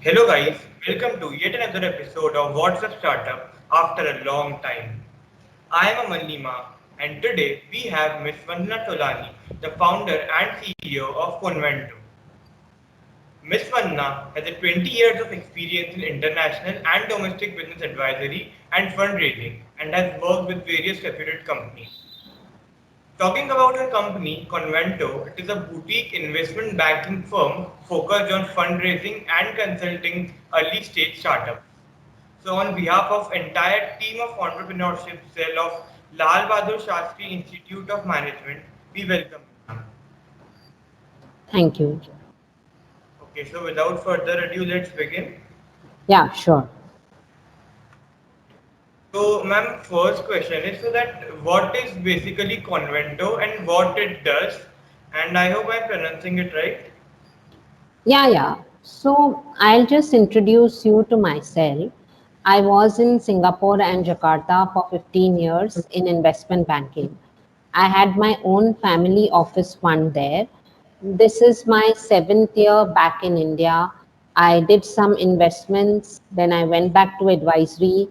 Hello guys, welcome to yet another episode of What's a Startup after a long time. I am Aman Lima and today we have Ms. Vandana Tolani, the founder and CEO of Convento. Ms. Vandana has a 20 years of experience in international and domestic business advisory and fundraising and has worked with various reputed companies. Talking about her company, Convento, it is a boutique investment banking firm focused on fundraising and consulting early stage startups. So on behalf of entire team of entrepreneurship cell of Lal Bahadur Shastri Institute of Management, we welcome you. Thank you. Okay, so without further ado, let's begin. Yeah, sure. So, ma'am, first question is so that what is basically Convento and what it does, and I hope I'm pronouncing it right. Yeah. So I'll just introduce you to myself. I was in Singapore and Jakarta for 15 years in investment banking. I had my own family office fund there. This is my seventh year back in India. I did some investments, then I went back to advisory.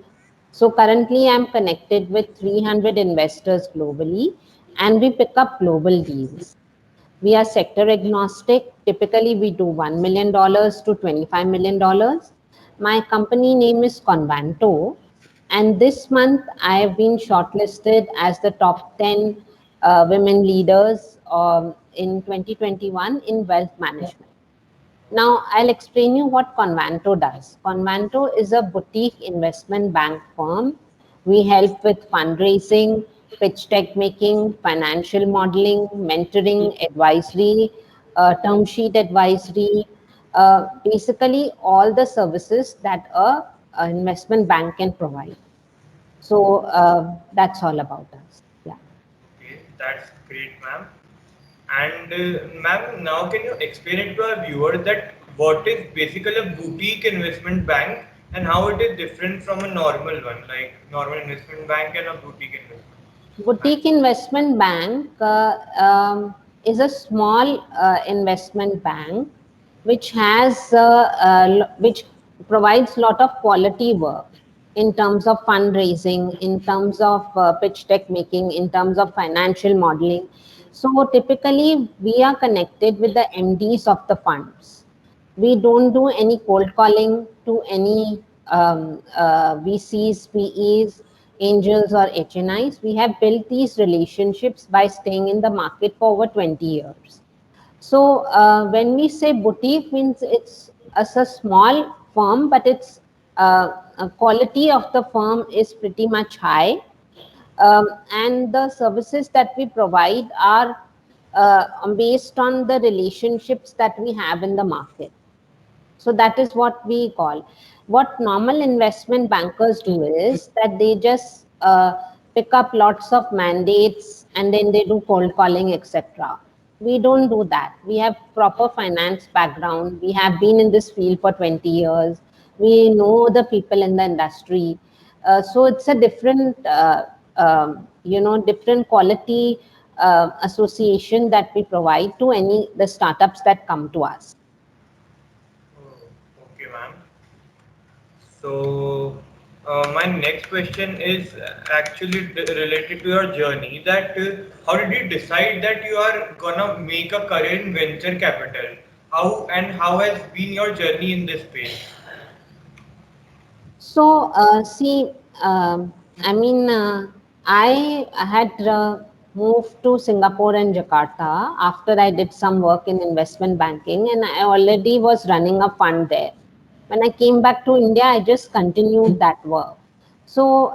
So currently I'm connected with 300 investors globally and we pick up global deals. We are sector agnostic. Typically, we do $1 million to $25 million. My company name is Convanto, and this month I have been shortlisted as the top 10 women leaders in 2021 in wealth management. Now, I'll explain you what Convanto does. Convanto is a boutique investment bank firm. We help with fundraising, pitch deck making, financial modeling, mentoring, advisory, term sheet advisory, basically all the services that a investment bank can provide. So that's all about us. Yeah. Okay, that's great, ma'am. And ma'am, now can you explain it to our viewers that what is basically a boutique investment bank and how it is different from a normal one, like normal investment bank and a boutique investment bank? Boutique investment bank is a small investment bank which has which provides lot of quality work in terms of fundraising, in terms of pitch deck making, in terms of financial modeling. So typically, we are connected with the MDs of the funds. We don't do any cold calling to any VCs, PEs, angels, or HNIs. We have built these relationships by staying in the market for over 20 years. So when we say boutique, means it's a small firm, but its quality of the firm is pretty much high, and the services that we provide are based on the relationships that we have in the market. So that is what we call. What normal investment bankers do is that they just pick up lots of mandates and then they do cold calling, etc. We don't do that. We have proper finance background. We have been in this field for 20 years. We know the people in the industry. So it's a different, different quality association that we provide to any the startups that come to us. Oh, okay, ma'am. So, my next question is actually related to your journey. That how did you decide that you are gonna make a career in venture capital? How has been your journey in this space? So, see, I mean, I had moved to Singapore and Jakarta after I did some work in investment banking, and I already was running a fund there. When I came back to India, I just continued that work. So,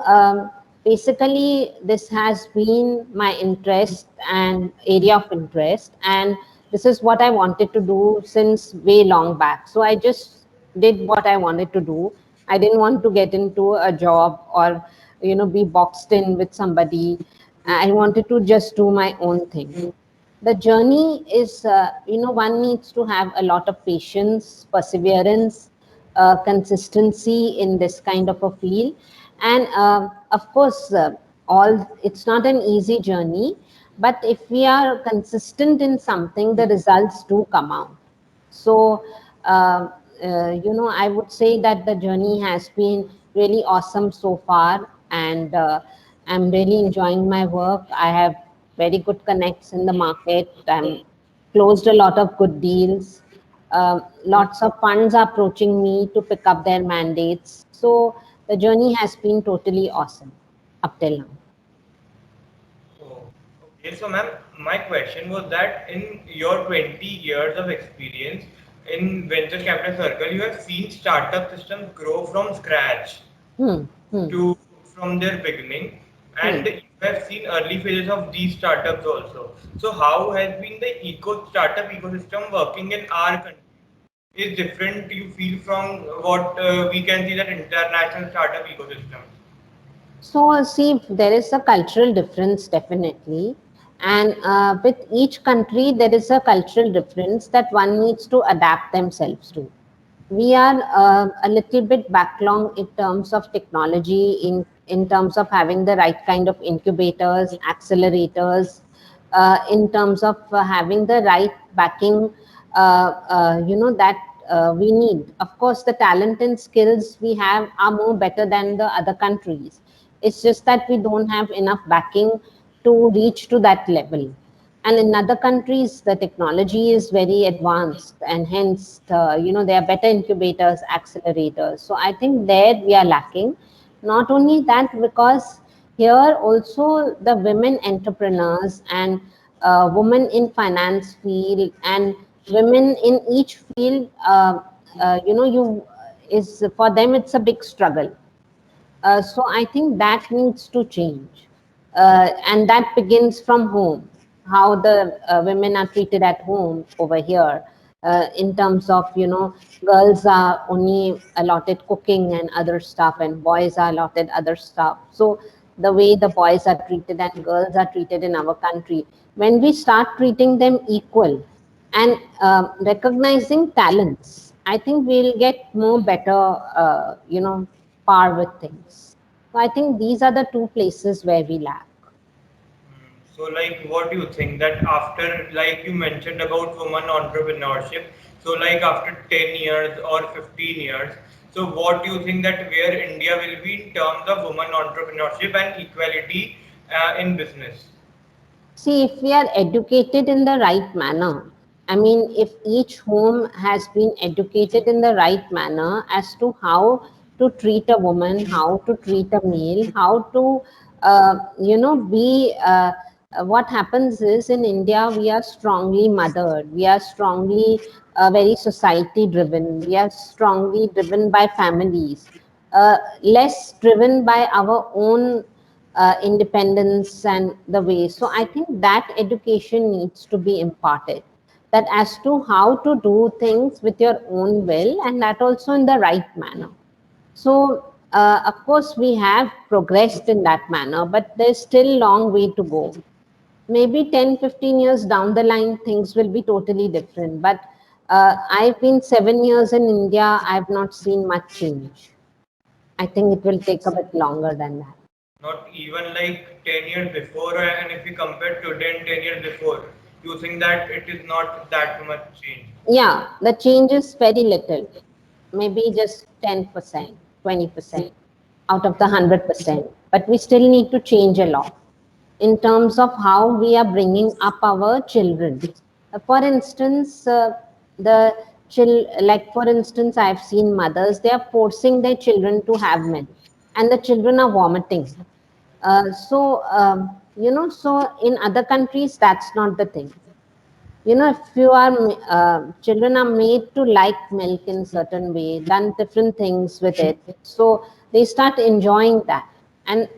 basically, this has been my interest and area of interest, and this is what I wanted to do since way long back. So, I just did what I wanted to do. I didn't want to get into a job or be boxed in with somebody. I wanted to just do my own thing. The journey is, one needs to have a lot of patience, perseverance, consistency in this kind of a field, and of course, all it's not an easy journey. But if we are consistent in something, the results do come out. So, I would say that the journey has been really awesome so far, and I'm really enjoying my work. I have very good connects in the market. I'm closed a lot of good deals. Lots of funds are approaching me to pick up their mandates. So the journey has been totally awesome up till now. Oh, okay. So, ma'am, my question was that in your 20 years of experience in venture capital circle, you have seen startup systems grow from scratch Hmm. Hmm. to from their beginning, Hmm. and you have seen early phases of these startups also. So, how has been the startup ecosystem working in our country? Is different you feel from what we can see that international startup ecosystem? So, see, there is a cultural difference definitely, and with each country, there is a cultural difference that one needs to adapt themselves to. We are a little bit backlog in terms of technology, in terms of having the right kind of incubators, accelerators, in terms of having the right backing, that we need. Of course, the talent and skills we have are more better than the other countries. It's just that we don't have enough backing to reach to that level. And in other countries, the technology is very advanced, and hence, there are better incubators, accelerators. So I think there we are lacking. Not only that, because here also the women entrepreneurs and women in finance field and women in each field, you is for them it's a big struggle. So I think that needs to change, and that begins from home. How the women are treated at home over here, in terms of girls are only allotted cooking and other stuff, and boys are allotted other stuff. So the way the boys are treated and girls are treated in our country, when we start treating them equal and recognizing talents, I think we'll get more better, par with things. So I think these are the two places where we lack. So, like, what do you think that after, like you mentioned about woman entrepreneurship, so like after 10 years or 15 years, so what do you think that where India will be in terms of woman entrepreneurship and equality in business? See, if we are educated in the right manner, I mean, if each home has been educated in the right manner as to how to treat a woman, how to treat a male, how to, be. What happens is in India, we are strongly mothered, we are strongly very society driven, we are strongly driven by families, less driven by our own independence and the way. So I think that education needs to be imparted. That as to how to do things with your own will, and that also in the right manner. So of course we have progressed in that manner, but there's still long way to go. Maybe 10, 15 years down the line, things will be totally different. But I've been 7 years in India. I've not seen much change. I think it will take a bit longer than that. Not even like 10 years before, and if we compare today and 10 years before, you think that it is not that much change? Yeah, the change is very little, maybe just 10%, 20% out of the 100%. But we still need to change a lot in terms of how we are bringing up our children. For instance, like for instance, I've seen mothers, they are forcing their children to have milk, and the children are vomiting. So in other countries, that's not the thing. If you are children are made to like milk in certain way, done different things with it, so they start enjoying that. And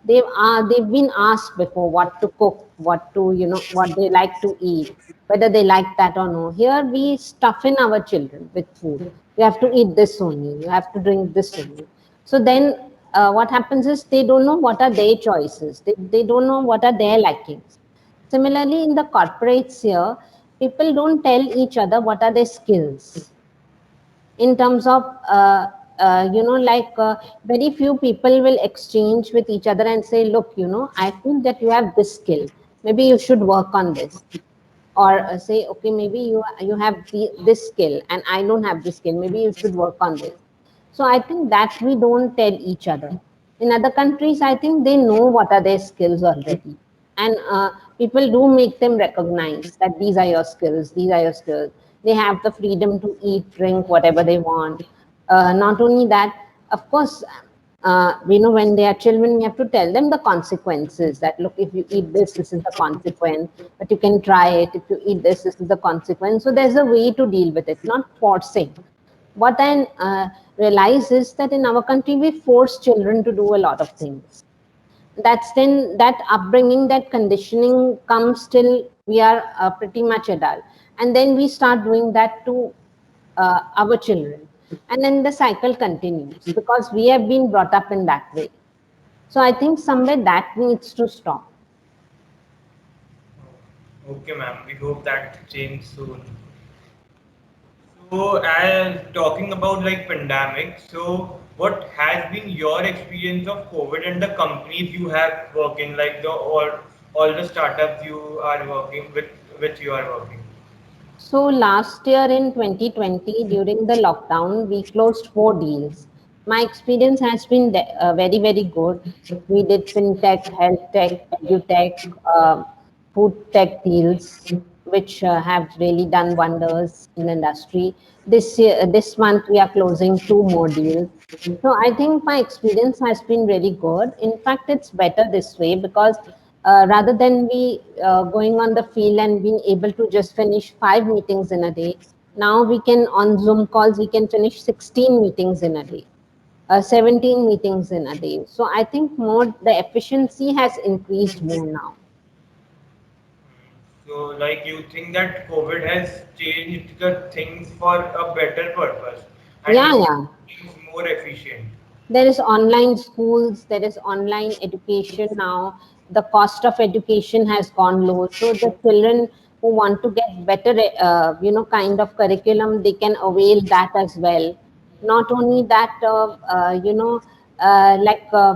they've been asked before what to cook, what to what they like to eat, whether they like that or no. Here we stuff in our children with food. You have to eat this only, you have to drink this only. So then what happens is they don't know what are their choices, they don't know what are their likings. Similarly, in the corporates here, people don't tell each other what are their skills in terms of, very few people will exchange with each other and say, look, I feel that you have this skill. Maybe you should work on this. or say, okay, maybe you have this skill and I don't have this skill, maybe you should work on this. So I think that we don't tell each other. In other countries, I think they know what are their skills already, and people do make them recognize that these are your skills, these are your skills. They have the freedom to eat, drink whatever they want. Not only that, of course, when they are children, we have to tell them the consequences, that look, if you eat this is the consequence, but you can try it. If you eat this is the consequence. So there's a way to deal with it, not forcing. What I realize is that in our country, we force children to do a lot of things. That's then that upbringing, that conditioning comes till we are pretty much adult. And then we start doing that to our children. And then the cycle continues because we have been brought up in that way. So I think somewhere that needs to stop. Okay, ma'am. We hope that change soon. So, as talking about like pandemic, so what has been your experience of COVID and the companies you have working, like the all the startups you are working with, which you are working? So last year in 2020, during the lockdown, we closed 4 deals. My experience has been very, very good. We did fintech, health tech, edutech, food tech deals, which have really done wonders in the industry. This month, we are closing 2 more deals. So I think my experience has been really good. In fact, it's better this way because rather than we going on the field and being able to just finish 5 meetings in a day, now we can on Zoom calls we can finish 16 meetings in a day, 17 meetings in a day. So I think more the efficiency has increased more now. So, like you think that COVID has changed the things for a better purpose and Yeah, it's yeah. things more efficient. There is online schools, there is online education now. The cost of education has gone low, so the children who want to get better kind of curriculum, they can avail that as well. Not only that,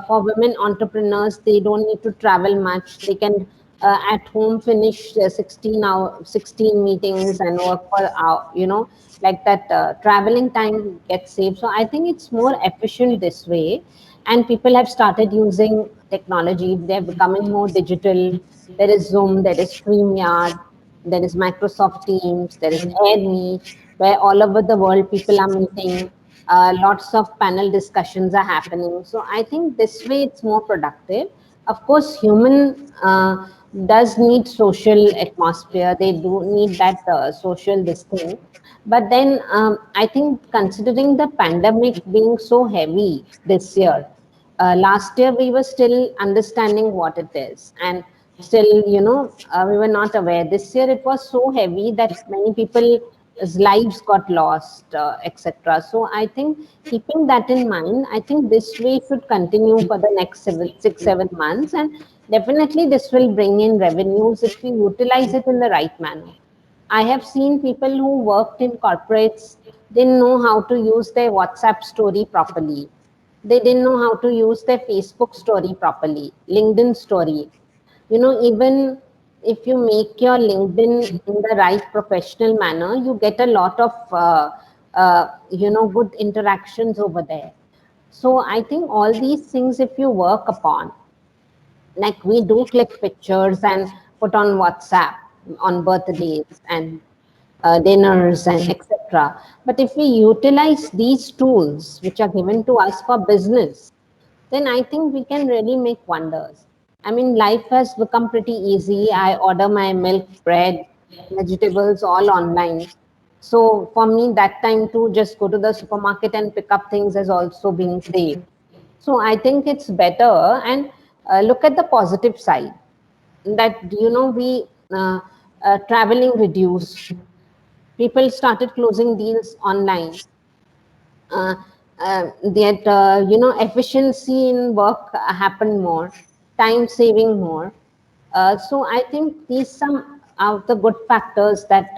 for women entrepreneurs, they don't need to travel much. They can at home finish 16 meetings and work for hour, like that. Traveling time gets saved. So I think it's more efficient this way. And people have started using technology. They're becoming more digital. There is Zoom, there is StreamYard, there is Microsoft Teams, there is AirMeet, where all over the world people are meeting. Lots of panel discussions are happening. So I think this way it's more productive. Of course, human does need social atmosphere. They do need that social this thing. But then I think considering the pandemic being so heavy this year, last year we were still understanding what it is, and still, we were not aware. This year it was so heavy that many people's lives got lost, etc. So I think keeping that in mind, I think this way should continue for the next 6 7 months, and definitely this will bring in revenues if we utilize it in the right manner. I have seen people who worked in corporates didn't know how to use their WhatsApp story properly. They didn't know how to use their Facebook story properly, LinkedIn story. Even if you make your LinkedIn in the right professional manner, you get a lot of, good interactions over there. So I think all these things, if you work upon, like we do click pictures and put on WhatsApp on birthdays and dinners and etc. But if we utilize these tools which are given to us for business, then I think we can really make wonders. I mean, life has become pretty easy. I order my milk, bread, vegetables all online. So for me, that time to just go to the supermarket and pick up things has also been saved. So I think it's better, and look at the positive side, that we traveling reduced. People started closing deals online. uh, that efficiency in work happened more, time saving more. So I think these some of the good factors that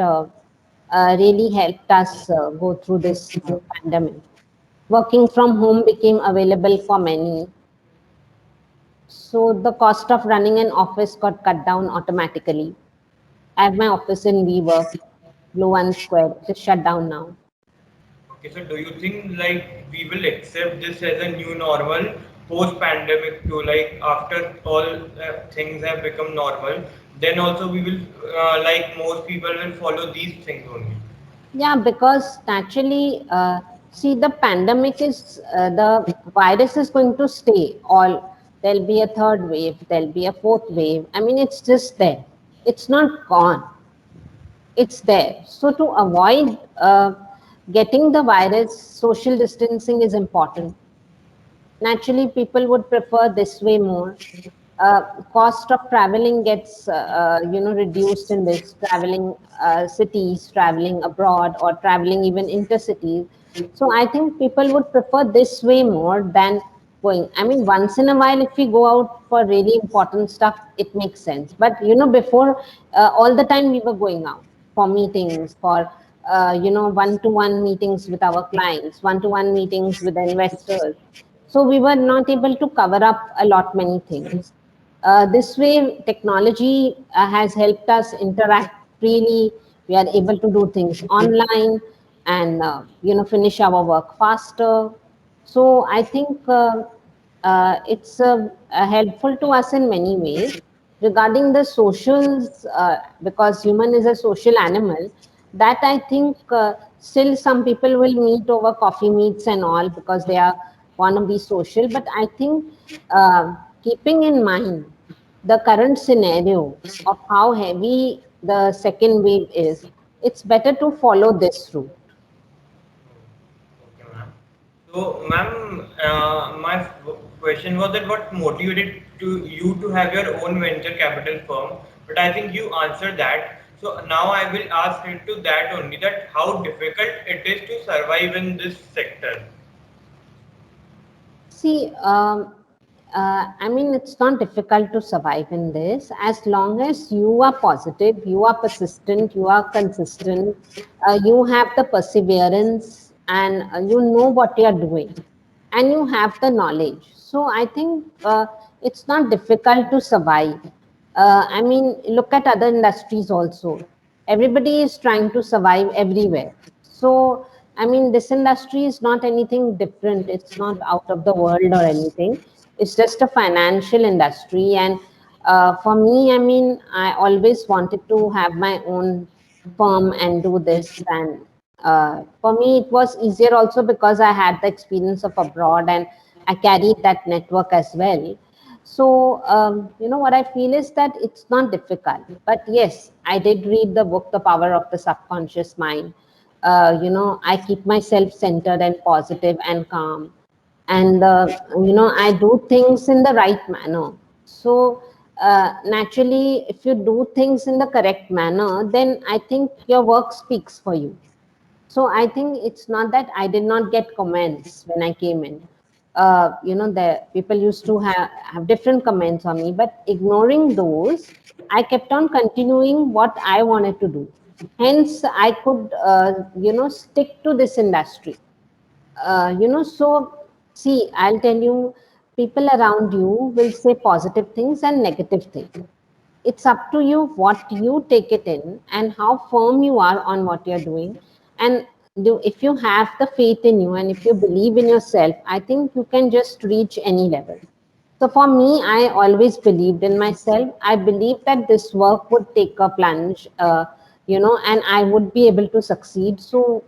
really helped us go through this pandemic. Working from home became available for many, so the cost of running an office got cut down automatically. I have my office in WeWork, Blue One Square, which is shut down now. Okay, so do you think like we will accept this as a new normal post-pandemic too? Like after all things have become normal, then also we will like most people will follow these things only. Yeah, because naturally, see, the pandemic is the virus is going to stay. All there'll be a third wave, there'll be a fourth wave. I mean, it's just there. It's not gone. It's there. So to avoid getting the virus, social distancing is important. Naturally, people would prefer this way more. Cost of traveling gets reduced in this traveling cities, traveling abroad, or traveling even intercities. So I think people would prefer this way more than going. I mean, once in a while, if we go out for really important stuff, it makes sense. But before, all the time we were going out for meetings, for one-to-one meetings with our clients, one-to-one meetings with the investors. So we were not able to cover up a lot many things. This way, technology has helped us interact freely. We are able to do things online and finish our work faster. So I think it's helpful to us in many ways. Regarding the socials, because human is a social animal, that I think still some people will meet over coffee meets and all because they are want to be social. But I think keeping in mind the current scenario of how heavy the second wave is, it's better to follow this route. Okay, ma'am. So, ma'am, my question was that what motivated to you to have your own venture capital firm? But I think you answered that. So now I will ask it to that only that how difficult it is to survive in this sector. See, I mean, it's not difficult to survive in this as long as you are positive, you are persistent, you are consistent, you have the perseverance, and you know what you are doing, and you have the knowledge. So I think it's not difficult to survive. I mean, look at other industries also. Everybody is trying to survive everywhere. So, I mean, this industry is not anything different. It's not out of the world or anything. It's just a financial industry. And for me, I mean, I always wanted to have my own firm and do this. And for me, it was easier also because I had the experience of abroad and I carried that network as well. So, what I feel is that it's not difficult. But yes, I did read the book, The Power of the Subconscious Mind. I keep myself centered and positive and calm. And, I do things in the right manner. So, naturally, if you do things in the correct manner, then I think your work speaks for you. So I think it's not that I did not get comments when I came in. The people used to have different comments on me, but ignoring those, I kept on continuing what I wanted to do. Hence, I could, stick to this industry. So see, I'll tell you, people around you will say positive things and negative things. It's up to you what you take it in and how firm you are on what you're doing. And if you have the faith in you and if you believe in yourself, I think you can just reach any level. So for me, I always believed in myself. I believed that this work would take a plunge, and I would be able to succeed. So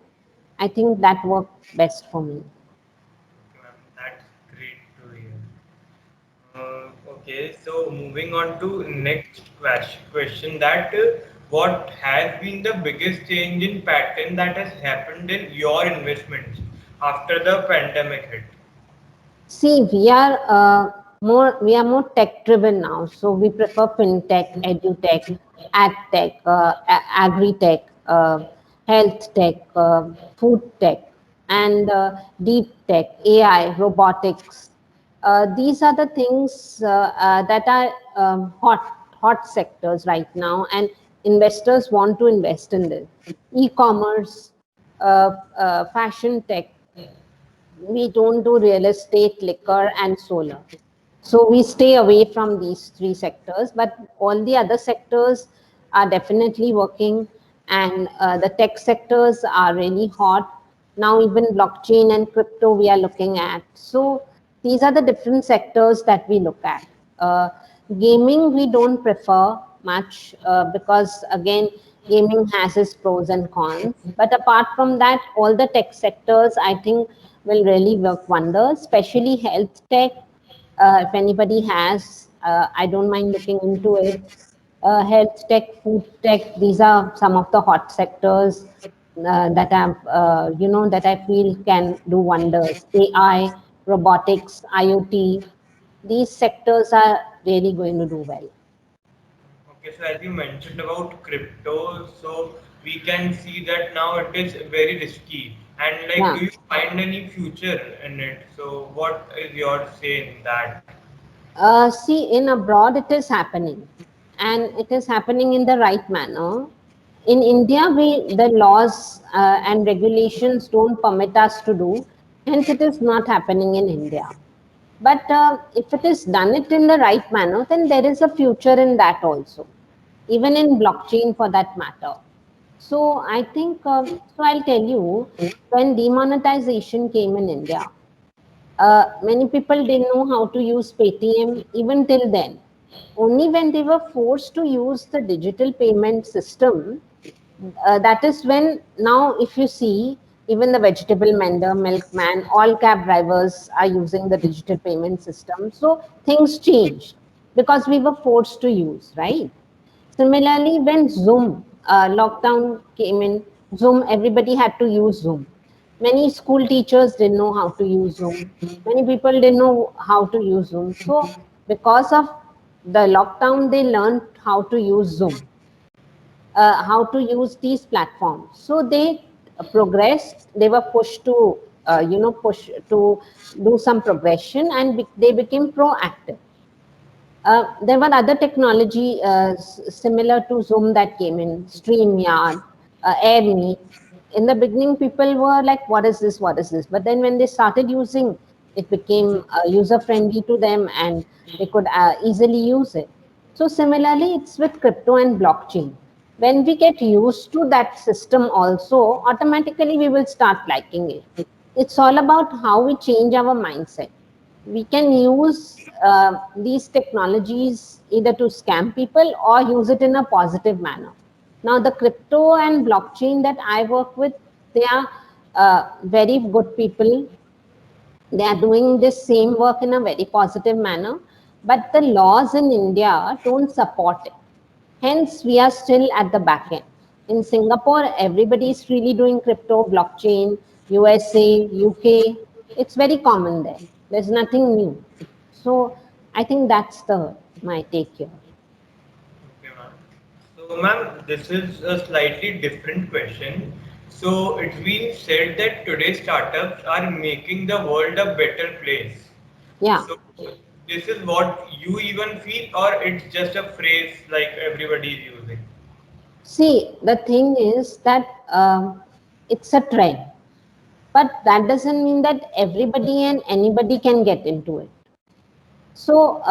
I think that worked best for me. Okay, ma'am, that's great to hear. Okay, so moving on to next question that what has been the biggest change in pattern that has happened in your investments after the pandemic hit? See, we are more tech driven now. So we prefer fintech, edutech, ag tech, agri tech, health tech, food tech, and deep tech, AI, robotics. These are the things that are hot sectors right now, and investors want to invest in this. E-commerce, fashion tech, we don't do real estate, liquor, and solar. So we stay away from these three sectors, but all the other sectors, are definitely working, and the tech sectors are really hot. Now, even blockchain and crypto we are looking at. So, these are the different sectors that we look at. Uh, Gaming, we don't prefer much because, again, gaming has its pros and cons. But apart from that, all the tech sectors, I think, will really work wonders, especially health tech. If anybody has, I don't mind looking into it. Health tech, food tech, these are some of the hot sectors that I feel can do wonders. AI, robotics, IoT, these sectors are really going to do well. Okay, so as you mentioned about crypto, so we can see that now it is very risky. And like, Yeah. do you find any future in it? So what is your say in that? See, in abroad, it is happening, and it is happening in the right manner. In India, the laws and regulations don't permit us to do, hence it is not happening in India. But if it is done it in the right manner, then there is a future in that also, even in blockchain for that matter. So I think, so I'll tell you, when demonetization came in India, many people didn't know how to use Paytm even till then. Only when they were forced to use the digital payment system, that is when now, if you see, even the vegetable vendor, milkman, all cab drivers are using the digital payment system. So things changed because we were forced to use, right? Similarly, when Zoom lockdown came in, Zoom, everybody had to use Zoom. Many school teachers didn't know how to use Zoom. Many people didn't know how to use Zoom. So, because of the lockdown, they learned how to use Zoom, how to use these platforms. So they progressed. They were pushed to, push to do some progression, and they became proactive. There were other technology similar to Zoom that came in, StreamYard, AirMeet. In the beginning, people were like, "What is this? What is this?" But then when they started using, it became user friendly to them, and they could easily use it. So similarly, it's with crypto and blockchain. When we get used to that system, also automatically we will start liking it. It's all about how we change our mindset. We can use these technologies either to scam people or use it in a positive manner. Now, the crypto and blockchain that I work with, they are very good people. They are doing this same work in a very positive manner, but the laws in India don't support it. Hence, we are still at the back end. In Singapore, everybody is really doing crypto, blockchain, USA, UK. It's very common there. There's nothing new. So I think that's my take here. Okay, ma'am. So, ma'am, this is a slightly different question. So, it's been said that today's startups are making the world a better place. Yeah. So, this is what you even feel, or it's just a phrase like everybody is using? See, the thing is that it's a trend, but that doesn't mean that everybody and anybody can get into it. So,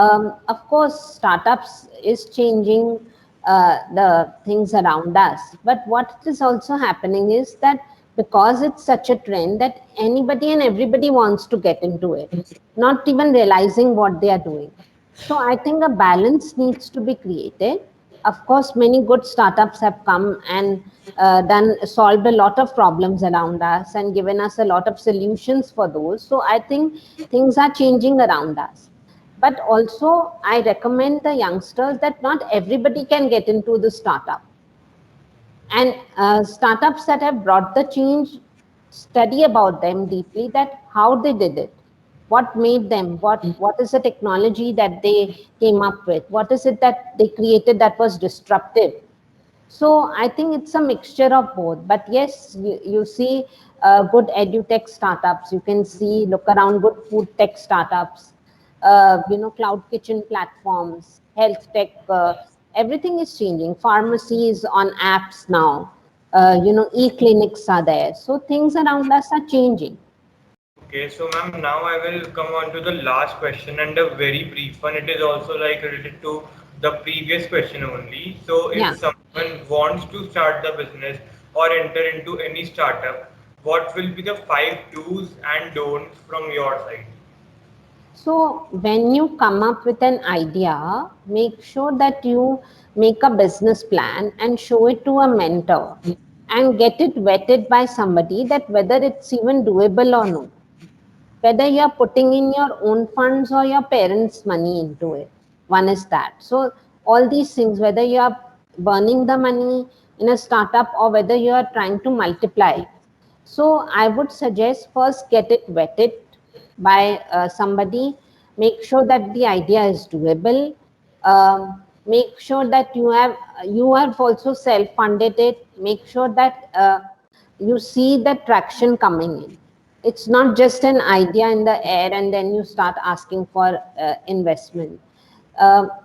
of course, startups is changing the things around us. But what is also happening is that because it's such a trend that anybody and everybody wants to get into it, not even realizing what they are doing. So, I think a balance needs to be created. Of course, many good startups have come and done solved a lot of problems around us and given us a lot of solutions for those. So, I think things are changing around us, but also I recommend the youngsters that not everybody can get into the startup, and startups that have brought the change, study about them deeply, that how they did it, what made them, what is the technology that they came up with, what is it that they created that was disruptive. So I think it's a mixture of both. But yes, you see good edutech startups. You can see, look around, good food tech startups. Cloud kitchen platforms, health tech. Everything is changing. Pharmacy is on apps now. E-clinics are there. So things around us are changing. Okay, so ma'am, now I will come on to the last question and a very brief one. It is also like related to the previous question only. So, Yeah. if someone wants to start the business or enter into any startup, what will be the five do's and don'ts from your side? So when you come up with an idea, make sure that you make a business plan and show it to a mentor and get it vetted by somebody that whether it's even doable or not. Whether you're putting in your own funds or your parents' money into it. One is that. So all these things, whether you are burning the money in a startup or whether you are trying to multiply it. So I would suggest first get it vetted by somebody. Make sure that the idea is doable. Make sure that you have also self-funded it. Make sure that you see the traction coming in. It's not just an idea in the air and then you start asking for investment.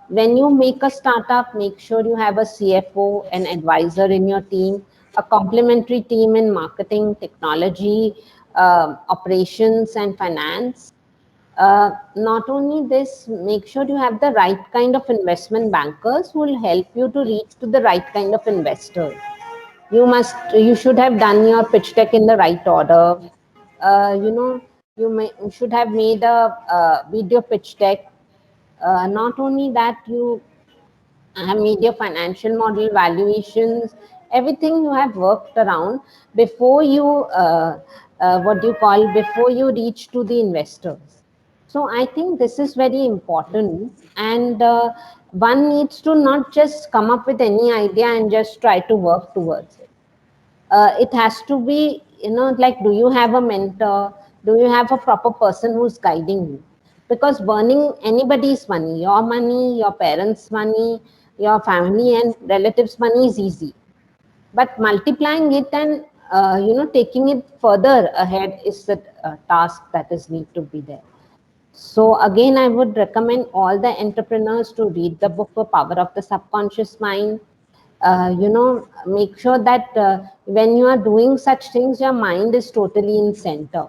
When you make a startup, make sure you have a CFO, an advisor in your team, a complementary team in marketing, technology, operations, and finance. Not only this, make sure you have the right kind of investment bankers who will help you to reach to the right kind of investors. You should have done your pitch deck in the right order. You know, you should have made a video pitch deck. Not only that, you have made your financial model valuations, everything you have worked around before you what do you call before you reach to the investors. So I think this is very important, and one needs to not just come up with any idea and just try to work towards it. It has to be, like, do you have a mentor? Do you have a proper person who's guiding you? Because burning anybody's money, your parents' money, your family and relatives' money is easy. But multiplying it and taking it further ahead is the task that is need to be there. So again, I would recommend all the entrepreneurs to read the book, The Power of the Subconscious Mind. Make sure that when you are doing such things, your mind is totally in center.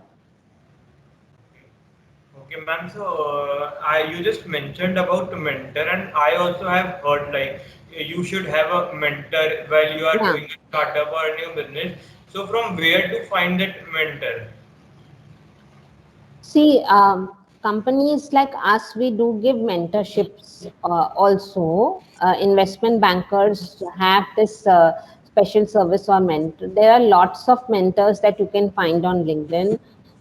Okay, ma'am. So, you just mentioned about mentor, and I also have heard like you should have a mentor while you are Yeah. doing a startup or a new business. So, from where to find that mentor? See, companies like us, we do give mentorships also. Investment bankers have this special service or mentor. There are lots of mentors that you can find on LinkedIn.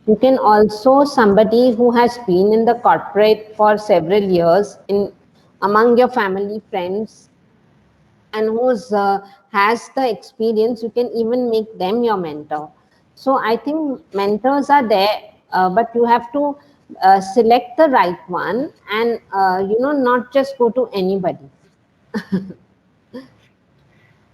You can also somebody who has been in the corporate for several years in among your family friends and who's has the experience, you can even make them your mentor. So I think mentors are there, but you have to select the right one and not just go to anybody.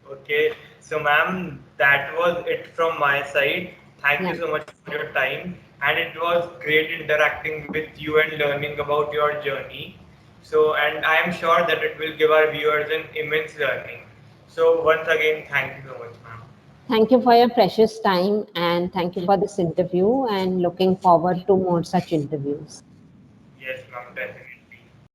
Okay, so ma'am, that was it from my side. Thank Yeah. you so much for your time, and it was great interacting with you and learning about your journey. So, and I am sure that it will give our viewers an immense learning. So, once again, thank you so much, ma'am. Thank you for your precious time and thank you for this interview and looking forward to more such interviews. Yes, ma'am, definitely.